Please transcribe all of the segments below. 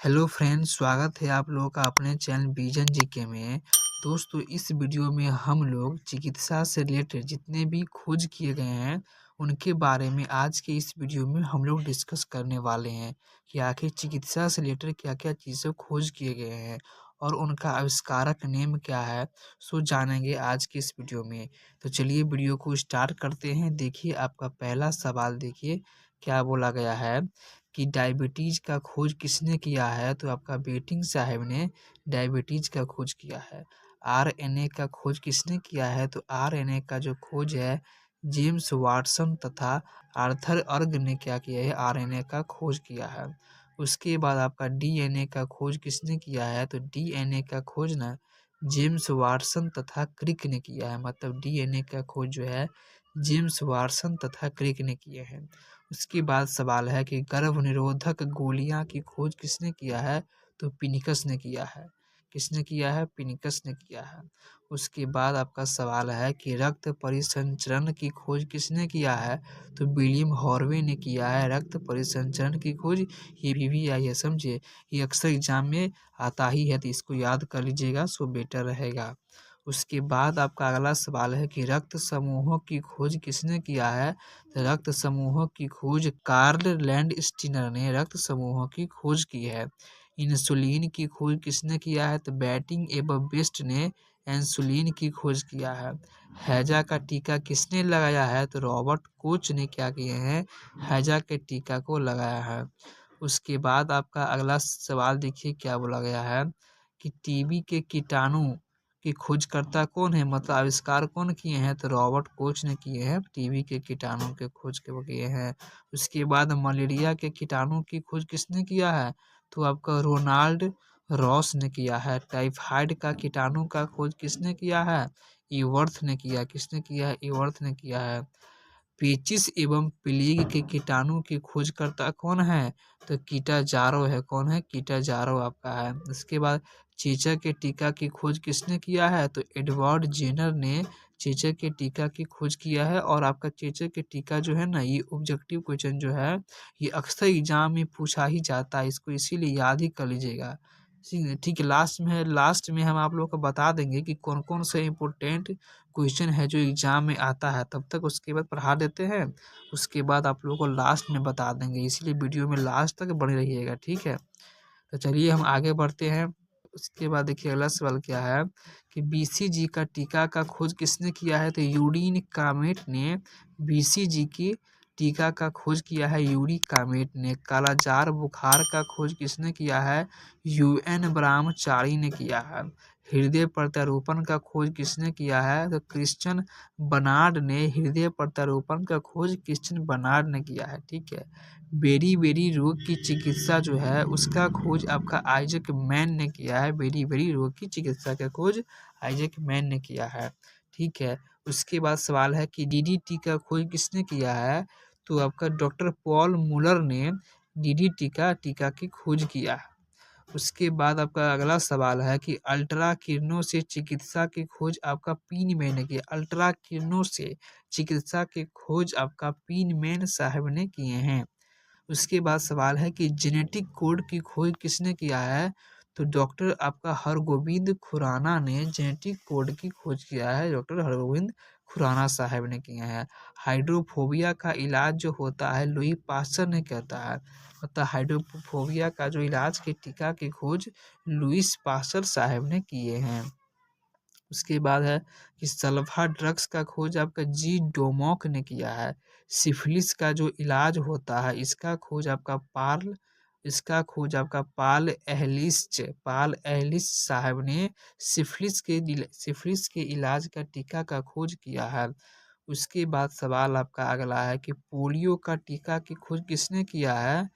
Hello friends, स्वागत है आप लोगों का अपने चैनल विजन जीके में। दोस्तों, इस वीडियो में हम लोग चिकित्सा से रिलेटेड जितने भी खोज किए गए हैं उनके बारे में आज के इस वीडियो में हम लोग डिस्कस करने वाले हैं कि आखिर चिकित्सा से रिलेटेड क्या क्या चीज़ें खोज किए गए हैं और उनका आविष्कारक नेम क्या है, सो जानेंगे आज के इस वीडियो में। तो चलिए वीडियो को स्टार्ट करते हैं। देखिए, आपका पहला सवाल देखिए क्या बोला गया है कि डायबिटीज़ का खोज किसने किया है? तो आपका बेटिंग साहब ने डायबिटीज़ का खोज किया है। आरएनए का खोज किसने किया है? तो आरएनए का जो खोज है जेम्स वाटसन तथा आर्थर अर्ग ने क्या किया है? आरएनए का खोज किया है। उसके बाद आपका डीएनए का खोज किसने किया है? तो डीएनए का खोज ना जेम्स वाटसन तथा क्रिक ने किया है। मतलब डीएनए का खोज जो है जेम्स वाटसन तथा क्रिक ने किए हैं। उसके बाद सवाल है कि गर्भ निरोधक गोलियां की खोज किसने किया है? तो पिनिकस ने किया है। किसने किया है? पिनिकस ने किया है। उसके बाद आपका सवाल है कि रक्त परिसंचरण की खोज किसने किया है? तो विलियम हॉर्वे ने किया है रक्त परिसंचरण की खोज। ये भी आई समझिए, ये अक्सर एग्जाम में आता ही है, तो इसको याद कर लीजिएगा, सो बेटर रहेगा। उसके बाद आपका अगला सवाल है कि रक्त समूहों की खोज किसने किया है? रक्त समूहों की खोज कार्ल लैंडस्टीनर ने रक्त समूहों की खोज की है। इंसुलिन की खोज किसने किया है? तो बैटिंग एवं बेस्ट ने इंसुलिन की खोज किया है। हैजा का टीका किसने लगाया है? तो रॉबर्ट कोच ने क्या किए हैं? हैजा के टीका को लगाया है। उसके बाद आपका अगला सवाल देखिए क्या बोला गया है कि टीबी के कीटाणु की खोजकर्ता कौन है? मतलब आविष्कार कौन किए हैं? तो रॉबर्ट कोच ने किए हैं टीबी के कीटाणु के खोज के वो किए हैं। उसके बाद मलेरिया के कीटाणु की खोज किसने किया है? तो आपका रोनाल्ड रॉस ने किया है। टाइफाइड का कीटाणु का खोज किसने किया है? ईवर्थ ने किया। किसने किया है? ईवर्थ ने किया है। पेचिस एवं प्लेग के कीटाणु की खोजकर्ता कौन है? तो कीटाजारो है। कौन है? कीटाजारो आपका है। उसके बाद चेचक के टीका की खोज किसने किया है? तो एडवर्ड जेनर ने चेचक के टीका की खोज किया है। और आपका चेचक के टीका जो है ना, ये ऑब्जेक्टिव क्वेश्चन जो है ये अक्सर एग्जाम में पूछा ही जाता है, इसको इसीलिए याद ही कर लीजिएगा। ठीक है, लास्ट में हम आप लोगों को बता देंगे कि कौन कौन से इम्पोर्टेंट क्वेश्चन है जो एग्जाम में आता है। तब तक उसके बाद पढ़ा देते हैं, उसके बाद आप लोगों को लास्ट में बता देंगे, इसीलिए वीडियो में लास्ट तक बने रहिएगा। ठीक है, तो चलिए हम आगे बढ़ते हैं। उसके बाद देखिए अगला सवाल क्या है कि बीसीजी का टीका का खोज किसने किया है? तो यूरिन कामेट ने बीसीजी की टीका का खोज किया है। यूरी कामेट ने। कालाजार बुखार का खोज किसने किया है? यूएन ब्रह्मचारी ने किया है। हृदय प्रत्यारोपण का खोज किसने किया है? तो क्रिश्चियन बर्नार्ड ने हृदय प्रत्यारोपण का खोज क्रिश्चियन बर्नार्ड ने किया है। ठीक है। बेरी-बेरी रोग की चिकित्सा जो है उसका खोज आपका आइजैक मैन ने किया है। बेरी-बेरी रोग की चिकित्सा का खोज आइजैक मैन ने किया है। ठीक है। उसके बाद सवाल है कि डीडीटी का खोज किसने किया है? तो आपका डॉक्टर पॉल मुलर ने डीडीटी का टीका की खोज किया है। उसके बाद आपका अगला सवाल है कि अल्ट्रा किरणों से चिकित्सा की खोज आपका पीनमैन ने की। अल्ट्रा किरणों से चिकित्सा की खोज आपका पीनमैन साहब ने किए हैं। उसके बाद सवाल है कि जेनेटिक कोड की खोज किसने किया है? तो डॉक्टर आपका हरगोविंद खुराना ने जेनेटिक कोड की खोज किया है। डॉक्टर हरगोविंद खुराना साहब ने किया है। हाइड्रोफोबिया का इलाज जो होता है लुई पास्चर ने कहता है। मतलब हाइड्रोफोबिया का जो इलाज के टीका की खोज लुईस पास्चर साहब ने किए हैं। उसके बाद है कि सल्फा ड्रग्स का खोज आपका जी डोमोक ने किया है। सिफिलिस का जो इलाज होता है इसका खोज आपका पाल एहलिस साहब ने सिफिलिस के इलाज का टीका का खोज किया है। उसके बाद सवाल आपका अगला है कि पोलियो का टीका की खोज किसने किया है?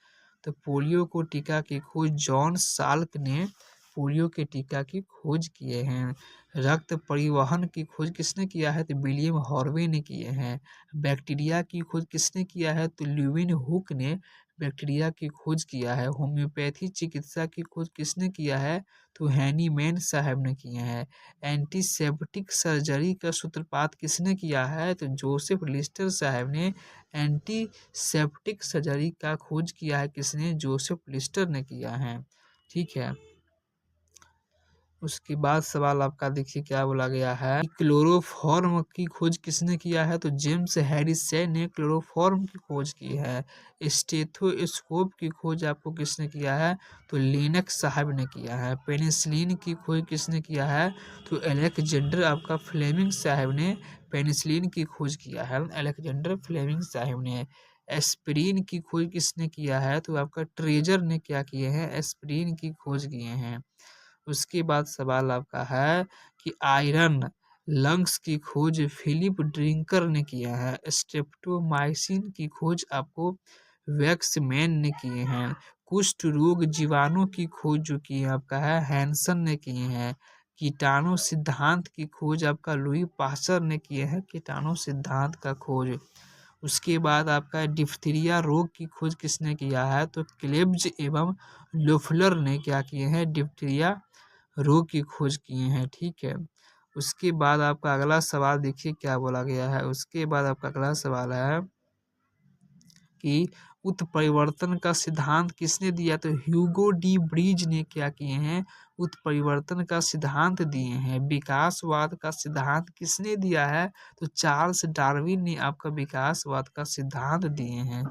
तो पोलियो को टीका की खोज जॉन साल्क ने पोलियो के टीका की खोज किए हैं। रक्त परिवहन की खोज किसने किया है? तो विलियम हॉर्वे ने किए हैं। बैक्टीरिया की खोज किसने किया है? तो ल्यूविन हुक ने बैक्टीरिया की खोज किया है। होम्योपैथी चिकित्सा की खोज किसने किया है? तो हैनीमैन साहब ने किए हैं। एंटीसेप्टिक सर्जरी का सूत्रपात किसने किया है? तो जोसेफ लिस्टर साहब ने एंटीसेप्टिक सर्जरी का खोज किया है। किसने? जोसेफ लिस्टर ने किया है। ठीक है। उसके बाद सवाल आपका देखिए क्या बोला गया है, क्लोरोफॉर्म की खोज किसने किया है? तो जेम्स हैरिसन ने क्लोरोफॉर्म की खोज की है। स्टेथोस्कोप की खोज आपको किसने किया है? तो लिनक्स साहब ने किया है। पेनिसिलिन की खोज किसने किया है? तो अलेक्जेंडर आपका फ्लेमिंग साहब ने पेनिसिलिन की खोज किया है। अलेक्जेंडर फ्लेमिंग साहब ने। एस्पिरिन की खोज किसने किया है? तो आपका ट्रेजर ने क्या किए हैं? एस्पिरिन की खोज किए हैं। उसके बाद सवाल आपका है कि आयरन लंग्स की खोज फिलिप ड्रिंकर ने किया है। स्ट्रेप्टोमाइसिन की खोज आपको वैक्समैन ने किए हैं। कुष्ठ रोग जीवाणु की खोज जो की है आपका है हैंसन ने किए हैं। कीटाणु सिद्धांत की खोज आपका लुई पास्चर ने किए हैं। कीटाणु सिद्धांत का खोज। उसके बाद आपका डिप्थीरिया रोग की खोज किसने किया है? तो क्लेब्ज एवं लोफलर ने क्या किए हैं? डिप्थीरिया रोग की खोज किए हैं। ठीक है। उसके बाद आपका अगला सवाल देखिए क्या बोला गया है। उसके बाद आपका अगला सवाल है कि उत्परिवर्तन का सिद्धांत किसने दिया? तो ह्यूगो डी ब्रीज ने क्या किए हैं? उत्परिवर्तन का सिद्धांत दिए हैं। विकासवाद का सिद्धांत किसने दिया है? तो चार्ल्स डार्विन ने आपका विकासवाद का सिद्धांत दिए हैं।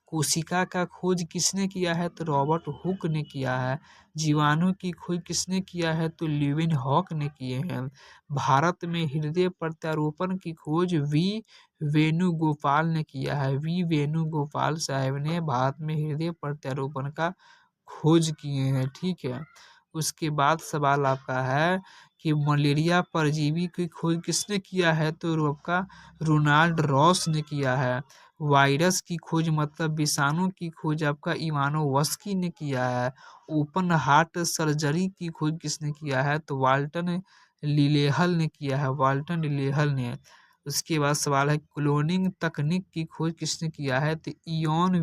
कोशिका का खोज किसने किया है? तो रॉबर्ट हुक ने किया है। जीवाणु की खोज किसने किया है? तो ल्यूवेनहॉक ने किए हैं। भारत में हृदय प्रत्यारोपण की खोज वी वेणुगोपाल ने किया है। वी वेणुगोपाल साहब ने भारत में हृदय प्रत्यारोपण का खोज किए हैं। ठीक है। उसके बाद सवाल आपका है कि मलेरिया परजीवी की खोज किसने किया है? तो आपका रोनाल्ड रॉस ने किया है। वायरस की खोज मतलब विषाणु की खोज आपका इवानोवस्की ने किया है। ओपन हार्ट सर्जरी की खोज किसने किया है? तो वाल्टन लिलेहल ने किया है। वाल्टन लिलेहल ने। उसके बाद सवाल है क्लोनिंग तकनीक की खोज किसने किया है? तो इयॉन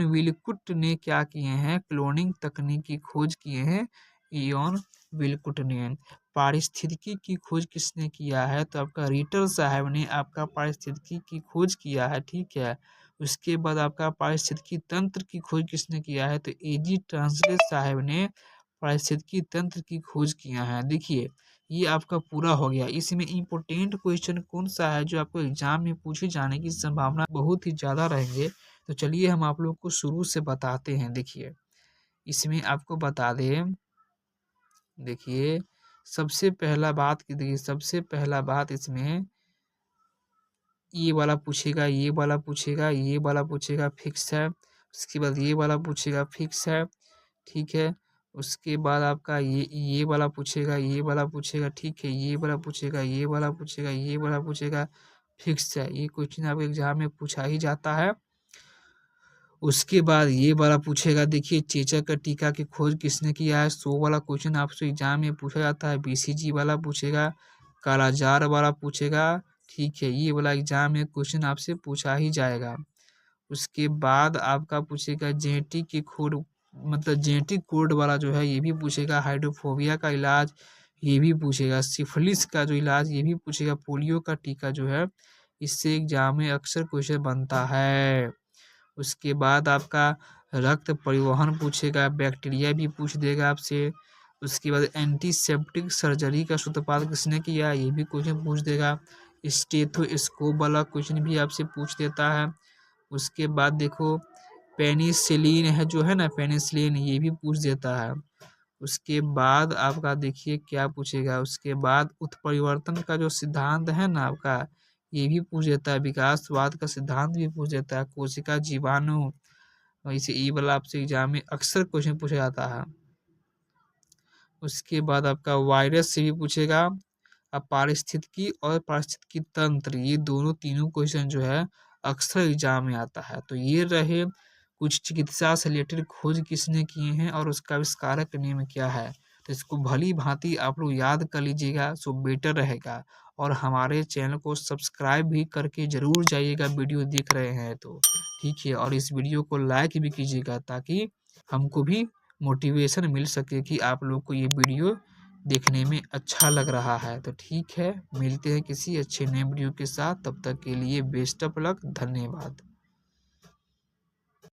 विलकुट ने क्या किए हैं? क्लोनिंग तकनीक की खोज किए हैं इयॉन विलकुट ने। पारिस्थितिकी की खोज किसने किया है? तो आपका रिटर साहब ने आपका पारिस्थितिकी की खोज किया है। ठीक है। उसके बाद आपका पारिस्थितिकी तंत्र की खोज किसने किया है? तो एजी ट्रांसलेट साहब ने पारिस्थितिकी तंत्र की खोज किया है। देखिए ये आपका पूरा हो गया। इसमें इम्पोर्टेंट क्वेश्चन कौन सा है जो आपको एग्जाम में पूछे जाने की संभावना बहुत ही ज़्यादा रहेंगे? तो चलिए हम आप लोग को शुरू से बताते हैं। देखिए इसमें आपको बता दें, देखिए सबसे पहला बात की, देखिए सबसे पहला बात इसमें ये वाला पूछेगा, ये वाला पूछेगा, ये वाला पूछेगा, फिक्स है। उसके बाद ये वाला पूछेगा, फिक्स है। ठीक है। उसके बाद आपका ये वाला पूछेगा, ये वाला पूछेगा। ठीक है। ये वाला पूछेगा, ये वाला पूछेगा, ये वाला पूछेगा, फिक्स है। ये क्वेश्चन आपके एग्जाम में पूछा ही जाता है। उसके बाद ये वाला पूछेगा, देखिए चेचक का टीका की खोज किसने किया है? 100 वाला क्वेश्चन आपसे एग्जाम में पूछा जाता है। बीसीजी वाला पूछेगा, कालाजार वाला पूछेगा। ठीक है। ये वाला एग्जाम में क्वेश्चन आपसे पूछा ही जाएगा। उसके बाद आपका पूछेगा जेनेटिक की खोज, मतलब जेनेटिक कोड वाला जो है ये भी पूछेगा। हाइड्रोफोबिया का इलाज ये भी पूछेगा। सिफिलिस का जो इलाज ये भी पूछेगा। पोलियो का टीका जो है इससे एग्जाम में अक्सर क्वेश्चन बनता है। उसके बाद आपका रक्त परिवहन पूछेगा। बैक्टीरिया भी पूछ देगा आपसे। उसके बाद एंटीसेप्टिक सर्जरी का सूत्रपात किसने किया? ये भी क्वेश्चन पूछ देगा। स्टेथोस्कोप वाला क्वेश्चन भी आपसे पूछ देता है। उसके बाद देखो पेनिसिलिन है जो है ना, पेनिसिलिन ये भी पूछ देता है। उसके बाद आपका देखिए क्या पूछेगा। उसके बाद उत्परिवर्तन का जो सिद्धांत है ना आपका ये भी पूछ देता है। विकासवाद का सिद्धांत भी पूछ देता है। कोशिका जीवाणु, इसे ई वाला आपसे एग्जाम में अक्सर क्वेश्चन पूछा जाता है। उसके बाद आपका वायरस से भी पूछेगा। अब पारिस्थितिकी और पारिस्थितिकी तंत्र ये दोनों तीनों क्वेश्चन जो है अक्सर एग्जाम में आता है। तो ये रहे कुछ चिकित्सा से रिलेटेड खोज किसने किए हैं और उसका आविष्कारक नेम क्या है। तो इसको भली भांति आप लोग याद कर लीजिएगा, सो बेटर रहेगा। और हमारे चैनल को सब्सक्राइब भी करके जरूर जाइएगा वीडियो देख रहे हैं तो। ठीक है। और इस वीडियो को लाइक भी कीजिएगा ताकि हमको भी मोटिवेशन मिल सके कि आप लोग को ये वीडियो देखने में अच्छा लग रहा है। तो ठीक है, मिलते हैं किसी अच्छे नए वीडियो के साथ। तब तक के लिए बेस्ट ऑफ लक। धन्यवाद।